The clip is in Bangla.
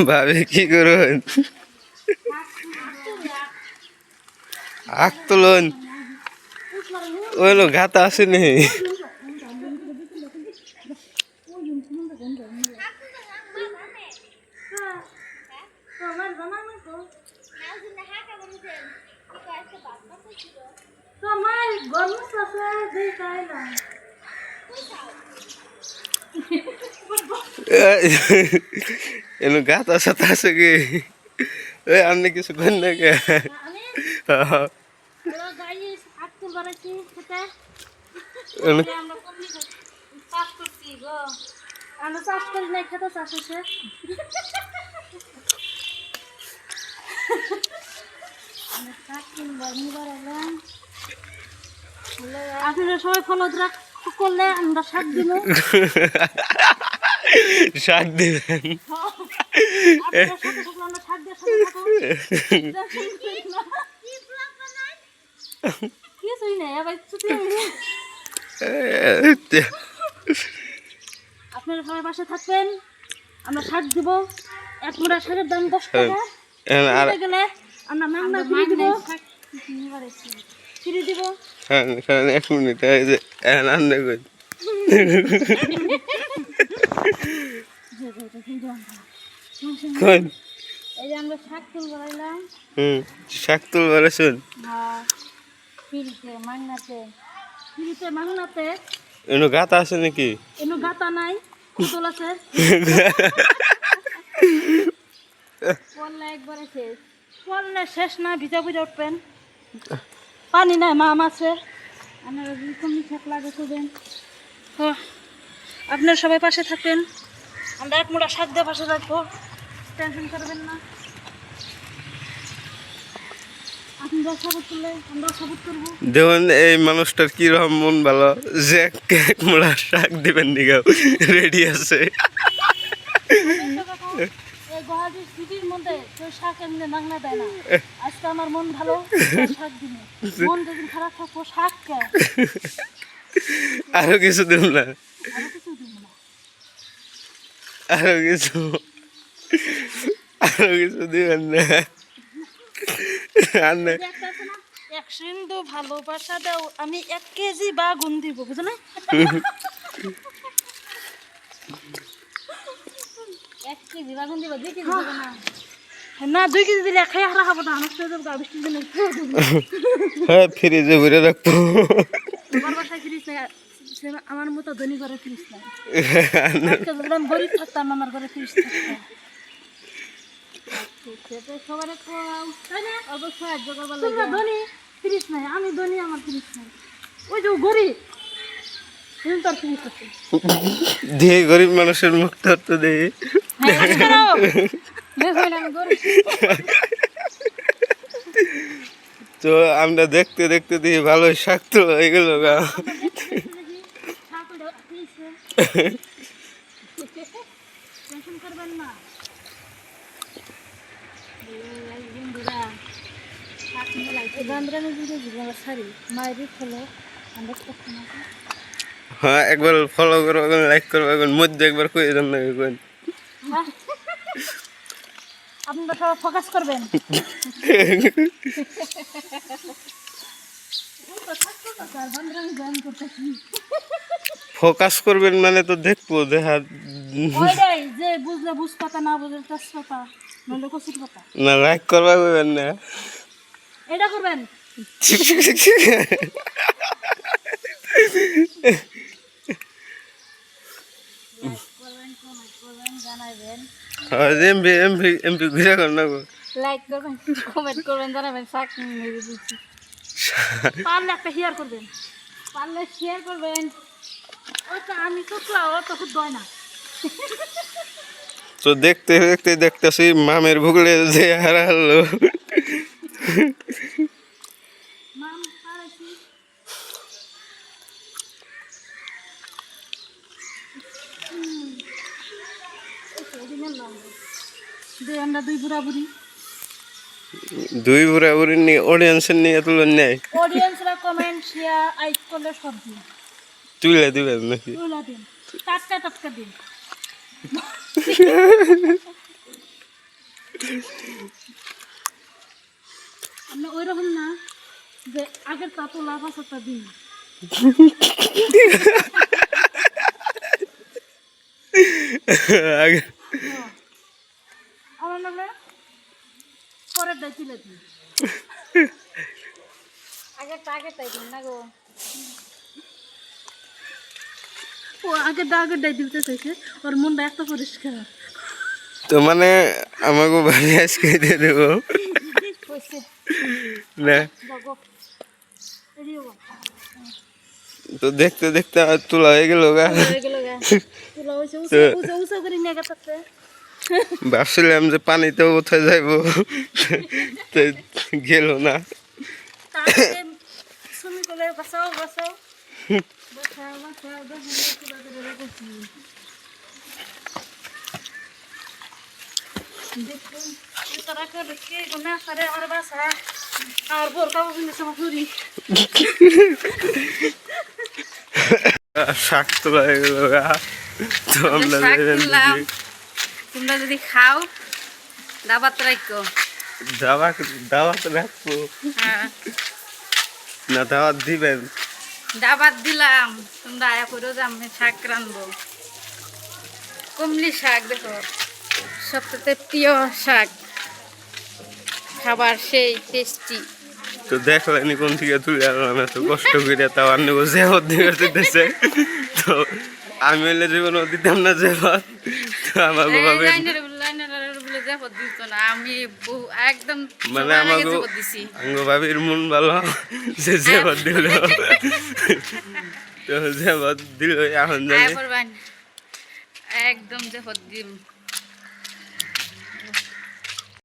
ভাবি কি করুন আখ তুলুন ওইলো ঘাতা আসেনি এনো গাতা সাথে আছে কি ওই আপনি কিছু করেন না কে আপনারা সবাই ফলো করলে আমরা শাক দিব শাক দিবেন কিছুই নাই আপনারা সবাই পাশে থাকবেন আমরা শাক দিব এক মুঠা শাকের দাম 10 টাকা গেলে আমরা মাংনা ফ্রি দিব ফ্রি দিব এক মিনিট এই যে রান্না করি এই যে আমরা শাক তুল বানাইলাম শাক তুল বানাইছেন হ্যাঁ ফ্রিতে মাংনাতে এনো গাতা আছে নাকি এনো গাতা নাই কুতল আছে পড়লে একবারে শেষ পড়লে শেষ না ভিজা ভিজা উঠবেন পানি নাই মাম আছে আপনারা যদি কমনি শাক লাগে করবেন আপনারা সবাই পাশে থাকবেন আমরা এক মুঠা শাক দিয়ে পাশে রাখবো টেনশন করবেন না আপনারা সাপোর্ট করলে আমরা সাপোর্ট করবো দেখুন এই মানুষটার কিরকম মন ভালো যে এক মোড়া শাক দিবেন নিগাও রেডি আছে এই গুয়াহাটির সিটির মধ্যে কেউ শাক এমনি মাংনা দেয় না আজকে আমার মন ভালো শাক দিনে মন যদি খারাপ থাকবো শাক কে আরো কিছু দেব না আরো কিছু দিব না আরো কিছু দিবেন না আর না একটা আছে না এক সিন্ধু ভালোবাসা দাও আমি 1 কেজি বাগুন দিব বুঝো না 1 কেজি বাগুন দিব 2 কেজি দিব না না 2 কেজি দিলে খাই হারা খাবো না নষ্ট হয়ে যাবে বৃষ্টির দিনে হ্যাঁ ফ্রিজে ভরে রাখবো তোমার বাসায় ফ্রিজ নাই আমার মতো ধনী ঘরে ফ্রিজ নাই আজকে যদি আমি গরিব থাকতাম আমার ঘরে ফ্রিজ থাকতাম সেটা সবার তাই না অবশ্যই এক জোগাড় তোমরা ধনী ফ্রিজ নাই আমি ধনী আমার ফ্রিজ নাই ওই যে গরিব তার ফ্রিজ আছে দিয়ে গরিব মানুষের মুখ তো দেই তো আমরা দেখতে দেখতে দিয়ে ভালোই শাক তো হয়ে গেল গা করবেন না হ্যাঁ একবার ফলো করবো লাইক করবো মধ্যে একবার কই দেন না আপনারা সবাই ফোকাস করবেন ফোকাস করবেন মানে তো দেখবো দেখা ওইটাই যে বুঝলে বুঝ পাতা না বুঝলে তেজপাতা নইলে কচুর পাতা না লাইক করবা কইবেন না এটা করবেন জানাবেন এমপি ঘুরে কর না গো লাইক করবেন কমেন্ট করবেন জানাবেন শাক মেরে দিচ্ছি পারলে একটা শেয়ার করবেন পারলে শেয়ার করবেন ওটা আমি তো অত দয় না তো দেখতে দেখতে দেখতেছি মামের ভুগলে যে হারালো মাম পারাছি আমরা দুই বুড়া বুড়ি দুই বুড়া বুড়ি নিয়ে অডিয়েন্সের নিয়ে তুলেন নাই অডিয়েন্সরা কমেন্ট শেয়ার আইক করলে সব দিন তুলে দিবেন নাকি তুলে দিন টাটকা টাটকা দিন আমরা ওই রকম না যে আগের তা তোলা পাঁচটা দিন আমার নামে পরের দায় তুলে দিন আগের তাই দিন না গো ও আগের দায় দিতে চাইছে ওর মনটা এত পরিষ্কার তো মানে আমাকে ভাবি আজকে দিয়ে দেবো হয়েছে না যাবো এড়িয়ে গো তো দেখতে দেখতে আর তোলা হয়ে গেল গা হয়ে গেল গা তুলা হয়েছে উঁচা করে নিয়ে গেছে ভাবছিলাম যে পানিতে কোথায় যাইব তো গেল না তারপরে সুমি করে বাঁচাও বাঁচাও বাঁচাও বাঁচাও দেখুন তারা করে কে গোনা করে আর বাসা আর বোর কাবু বিনে সময় চুরি শাক তোলা হয়ে গেল গা তো আমরা তোমরা যদি খাও দাবাত রাখো দাওয়াত রাখবো না দাওয়াত দিবেন দাবাত দিলাম তোমরা আয়া করে যে আমি শাক রান্ধবো কমলি শাক দেখো সবথেকে প্রিয় শাক খাবার সেই টেস্টি তো দেখলেনি কোন থেকে তুলে আনলাম এত কষ্ট করে তাও আর নেবো জেহত দিবে দিতেছে তো আমি হইলে জীবনও দিতাম না জেহত তো আমার ভাবে বলে জেপত দিত না আমি একদম মানে সবার আগে আমাকে জেপত দিছি আঙ্গ ভাবির মন ভালো যে জেহত দিল তো জেহত দিল এখন জানি একদম জেপত দিম